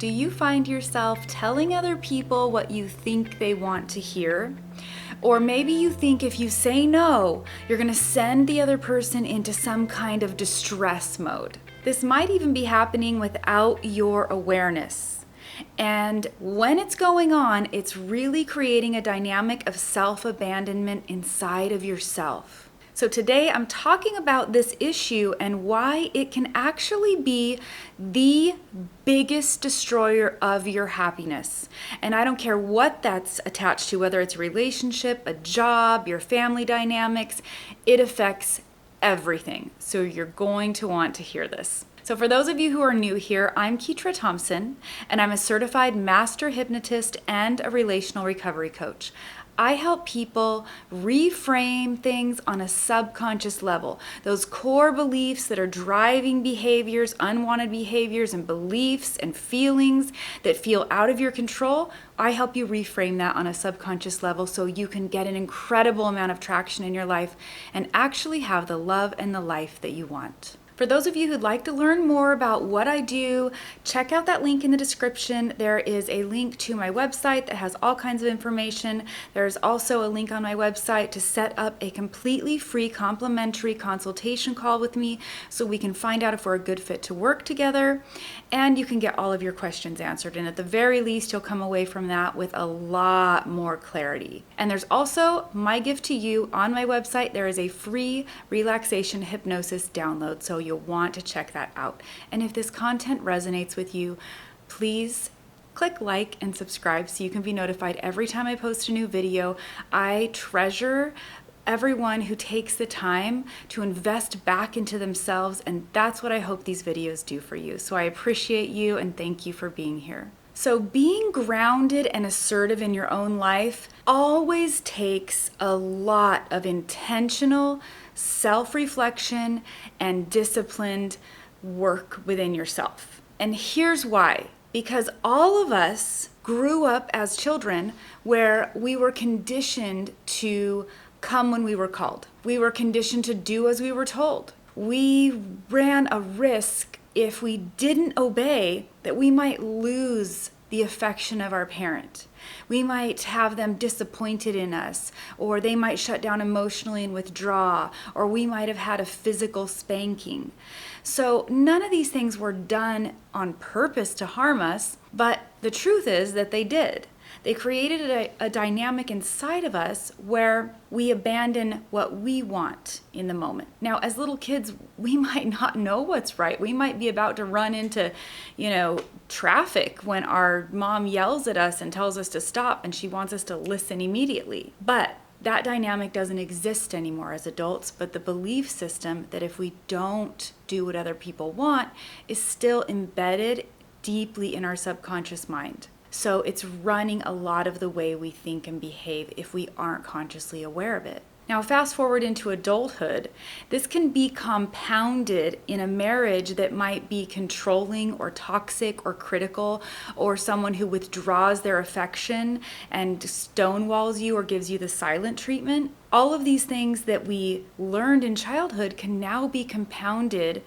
Do you find yourself telling other people what you think they want to hear? Or maybe you think if you say no, you're going to send the other person into some kind of distress mode. This might even be happening without your awareness. And when it's going on, it's really creating a dynamic of self-abandonment inside of yourself. So today I'm talking about this issue and why it can actually be the biggest destroyer of your happiness. And I don't care what that's attached to, whether it's a relationship, a job, your family dynamics, it affects everything. So you're going to want to hear this. So for those of you who are new here, I'm Ketra Thompson, and I'm a certified master hypnotist and a relational recovery coach. I help people reframe things on a subconscious level. Those core beliefs that are driving behaviors, unwanted behaviors and beliefs and feelings that feel out of your control, I help you reframe that on a subconscious level so you can get an incredible amount of traction in your life and actually have the love and the life that you want. For those of you who'd like to learn more about what I do, check out that link in the description. There is a link to my website that has all kinds of information. There's also a link on my website to set up a completely free complimentary consultation call with me so we can find out if we're a good fit to work together, and you can get all of your questions answered. And at the very least, you'll come away from that with a lot more clarity. And there's also my gift to you on my website. There is a free relaxation hypnosis download, so you'll want to check that out. And if this content resonates with you, please click like and subscribe so you can be notified every time I post a new video. I treasure everyone who takes the time to invest back into themselves, and that's what I hope these videos do for you. So I appreciate you and thank you for being here. So being grounded and assertive in your own life always takes a lot of intentional self-reflection and disciplined work within yourself. And here's why. Because all of us grew up as children where we were conditioned to come when we were called. We were conditioned to do as we were told. We ran a risk if we didn't obey that we might lose the affection of our parent. We might have them disappointed in us, or they might shut down emotionally and withdraw, or we might have had a physical spanking. So none of these things were done on purpose to harm us, but the truth is that they did. They created a dynamic inside of us where we abandon what we want in the moment. Now, as little kids, we might not know what's right. We might be about to run into, traffic when our mom yells at us and tells us to stop and she wants us to listen immediately. But that dynamic doesn't exist anymore as adults, but the belief system that if we don't do what other people want is still embedded deeply in our subconscious mind. So it's running a lot of the way we think and behave if we aren't consciously aware of it. Now, fast forward into adulthood, this can be compounded in a marriage that might be controlling or toxic or critical, or someone who withdraws their affection and stonewalls you or gives you the silent treatment. All of these things that we learned in childhood can now be compounded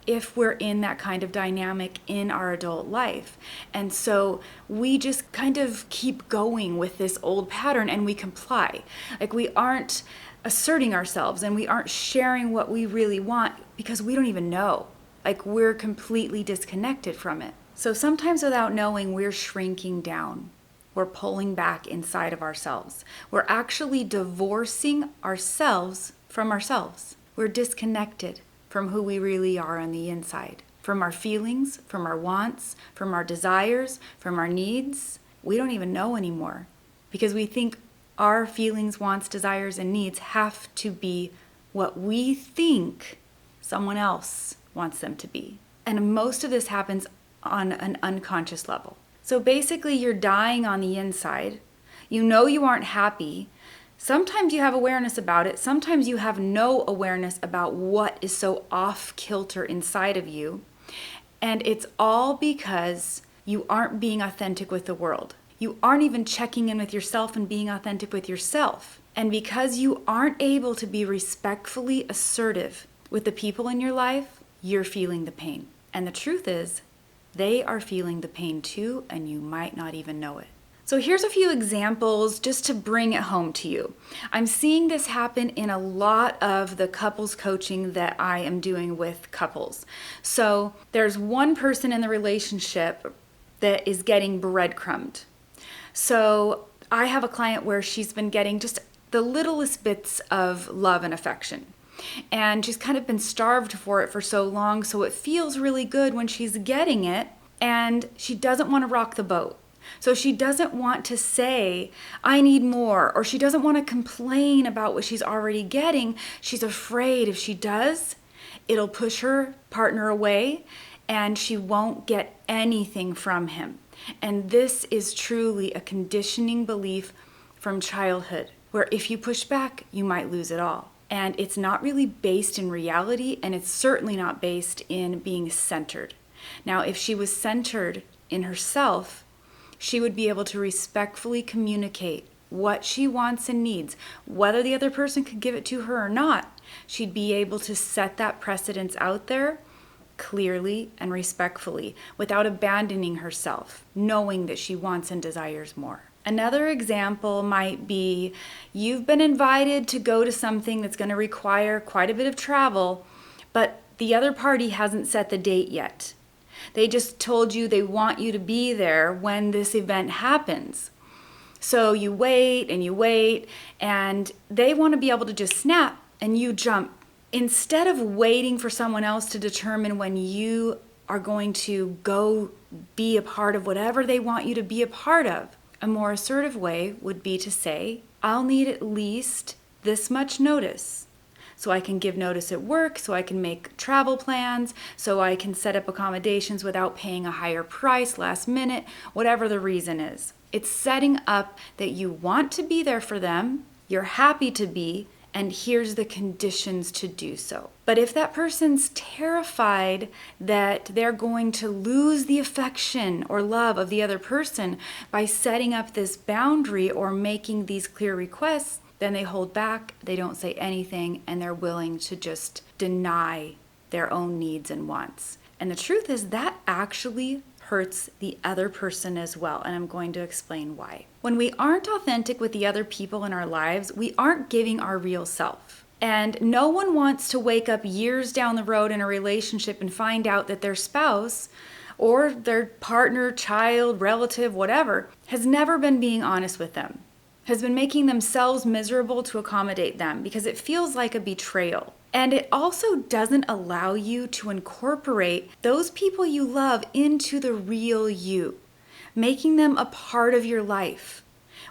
if we're in that kind of dynamic in our adult life. And so we just kind of keep going with this old pattern and we comply. Like we aren't asserting ourselves and we aren't sharing what we really want because we don't even know. Like we're completely disconnected from it. So sometimes without knowing, we're shrinking down. We're pulling back inside of ourselves. We're actually divorcing ourselves from ourselves. We're disconnected from who we really are on the inside, from our feelings, from our wants, from our desires, from our needs. We don't even know anymore because we think our feelings, wants, desires, and needs have to be what we think someone else wants them to be. And most of this happens on an unconscious level. So basically you're dying on the inside. You know you aren't happy. Sometimes you have awareness about it. Sometimes you have no awareness about what is so off kilter inside of you. And it's all because you aren't being authentic with the world. You aren't even checking in with yourself and being authentic with yourself. And because you aren't able to be respectfully assertive with the people in your life, you're feeling the pain. And the truth is, They are feeling the pain too, and you might not even know it. So here's a few examples just to bring it home to you. I'm seeing this happen in a lot of the couples coaching that I am doing with couples. So there's one person in the relationship that is getting breadcrumbed. So I have a client where she's been getting just the littlest bits of love and affection. And she's kind of been starved for it for so long, so it feels really good when she's getting it, and she doesn't want to rock the boat. So she doesn't want to say, I need more, or she doesn't want to complain about what she's already getting. She's afraid if she does, it'll push her partner away and she won't get anything from him. And this is truly a conditioning belief from childhood, where if you push back, you might lose it all. And it's not really based in reality, and it's certainly not based in being centered. Now, if she was centered in herself, she would be able to respectfully communicate what she wants and needs, whether the other person could give it to her or not. She'd be able to set that precedence out there clearly and respectfully without abandoning herself, knowing that she wants and desires more. Another example might be you've been invited to go to something that's going to require quite a bit of travel, but the other party hasn't set the date yet. They just told you they want you to be there when this event happens. So you wait, and they want to be able to just snap and you jump. Instead of waiting for someone else to determine when you are going to go be a part of whatever they want you to be a part of, a more assertive way would be to say, I'll need at least this much notice. So I can give notice at work, so I can make travel plans, so I can set up accommodations without paying a higher price last minute, whatever the reason is. It's setting up that you want to be there for them, you're happy to be, and here's the conditions to do so. But if that person's terrified that they're going to lose the affection or love of the other person by setting up this boundary or making these clear requests, then they hold back, they don't say anything, and they're willing to just deny their own needs and wants. And the truth is that actually hurts the other person as well, and I'm going to explain why. When we aren't authentic with the other people in our lives, we aren't giving our real self. And no one wants to wake up years down the road in a relationship and find out that their spouse or their partner, child, relative, whatever, has never been being honest with them, has been making themselves miserable to accommodate them, because it feels like a betrayal. And it also doesn't allow you to incorporate those people you love into the real you, making them a part of your life.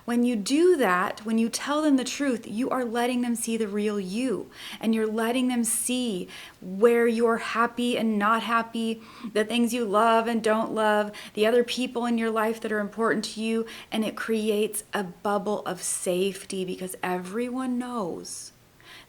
When you do that, when you tell them the truth, you are letting them see the real you, and you're letting them see where you're happy and not happy, the things you love and don't love, the other people in your life that are important to you, and it creates a bubble of safety because everyone knows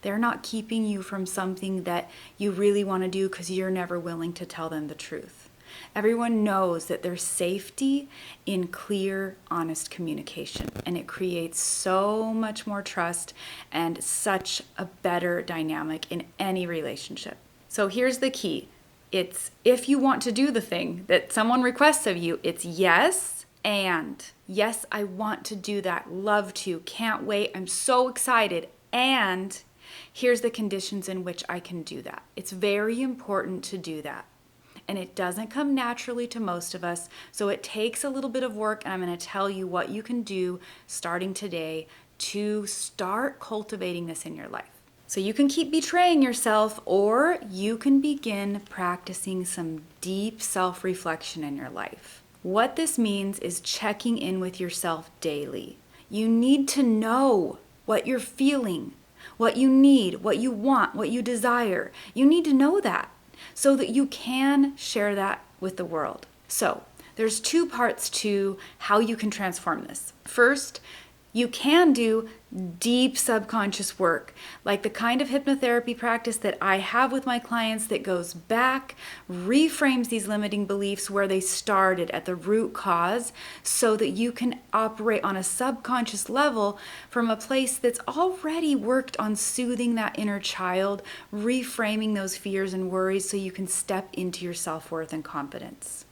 they're not keeping you from something that you really want to do because you're never willing to tell them the truth. Everyone knows that there's safety in clear, honest communication, and it creates so much more trust and such a better dynamic in any relationship. So here's the key. It's if you want to do the thing that someone requests of you, it's yes and. Yes, I want to do that. Love to. Can't wait. I'm so excited. And here's the conditions in which I can do that. It's very important to do that. And it doesn't come naturally to most of us, so it takes a little bit of work, and I'm going to tell you what you can do starting today to start cultivating this in your life. So you can keep betraying yourself, or you can begin practicing some deep self-reflection in your life. What this means is checking in with yourself daily. You need to know what you're feeling, what you need, what you want, what you desire. You need to know that so that you can share that with the world. So there's two parts to how you can transform this. First, you can do deep subconscious work, like the kind of hypnotherapy practice that I have with my clients that goes back, reframes these limiting beliefs where they started at the root cause, so that you can operate on a subconscious level from a place that's already worked on soothing that inner child, reframing those fears and worries so you can step into your self-worth and confidence.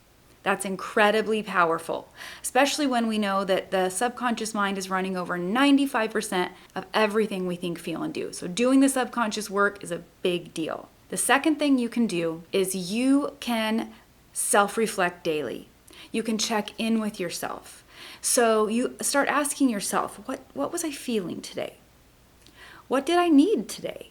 That's incredibly powerful, especially when we know that the subconscious mind is running over 95% of everything we think, feel, and do. So doing the subconscious work is a big deal. The second thing you can do is you can self-reflect daily. You can check in with yourself. So you start asking yourself, what was I feeling today? What did I need today?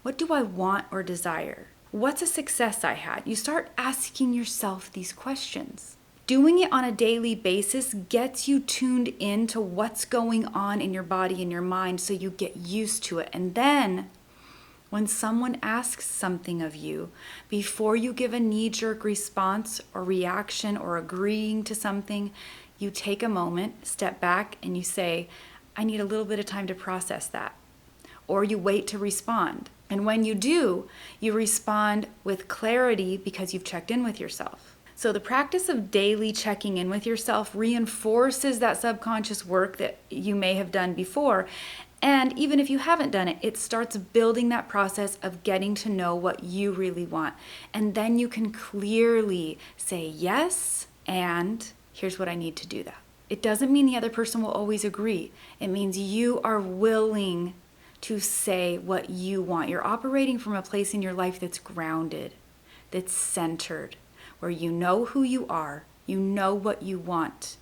What do I want or desire? What's a success I had? You start asking yourself these questions. Doing it on a daily basis gets you tuned in to what's going on in your body and your mind, so you get used to it. And then when someone asks something of you, before you give a knee-jerk response or reaction or agreeing to something, you take a moment, step back, and you say, I need a little bit of time to process that. Or you wait to respond. And when you do, you respond with clarity because you've checked in with yourself. So the practice of daily checking in with yourself reinforces that subconscious work that you may have done before. And even if you haven't done it, it starts building that process of getting to know what you really want. And then you can clearly say yes, and here's what I need to do that. It doesn't mean the other person will always agree. It means you are willing to say what you want. You're operating from a place in your life that's grounded, that's centered, where you know who you are, you know what you want.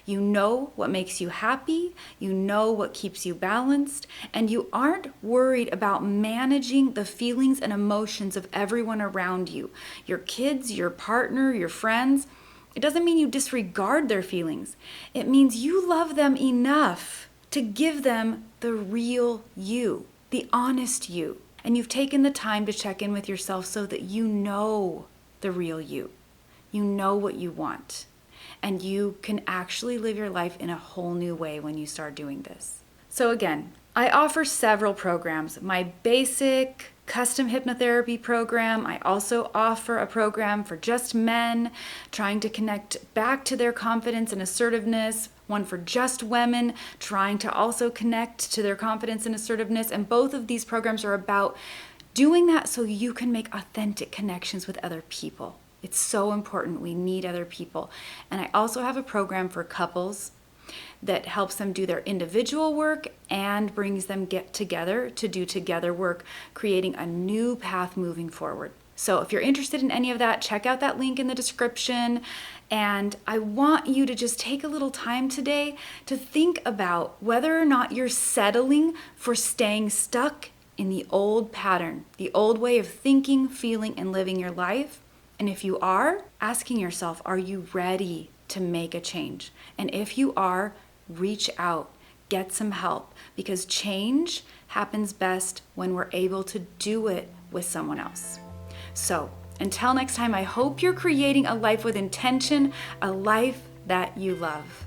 You know what makes you happy, you know what keeps you balanced, and you aren't worried about managing the feelings and emotions of everyone around you. Your kids, your partner, your friends. It doesn't mean you disregard their feelings. It means you love them enough to give them the real you, the honest you. And you've taken the time to check in with yourself so that you know the real you. You know what you want. And you can actually live your life in a whole new way when you start doing this. So again, I offer several programs. My basic custom hypnotherapy program. I also offer a program for just men trying to connect back to their confidence and assertiveness. One for just women trying to also connect to their confidence and assertiveness. And both of these programs are about doing that so you can make authentic connections with other people. It's so important. We need other people. And I also have a program for couples that helps them do their individual work and brings them get together to do together work, creating a new path moving forward. So if you're interested in any of that, check out that link in the description. And I want you to just take a little time today to think about whether or not you're settling for staying stuck in the old pattern, the old way of thinking, feeling, and living your life. And if you are, asking yourself, are you ready to make a change? And if you are, reach out, get some help, because change happens best when we're able to do it with someone else. So until next time, I hope you're creating a life with intention, a life that you love.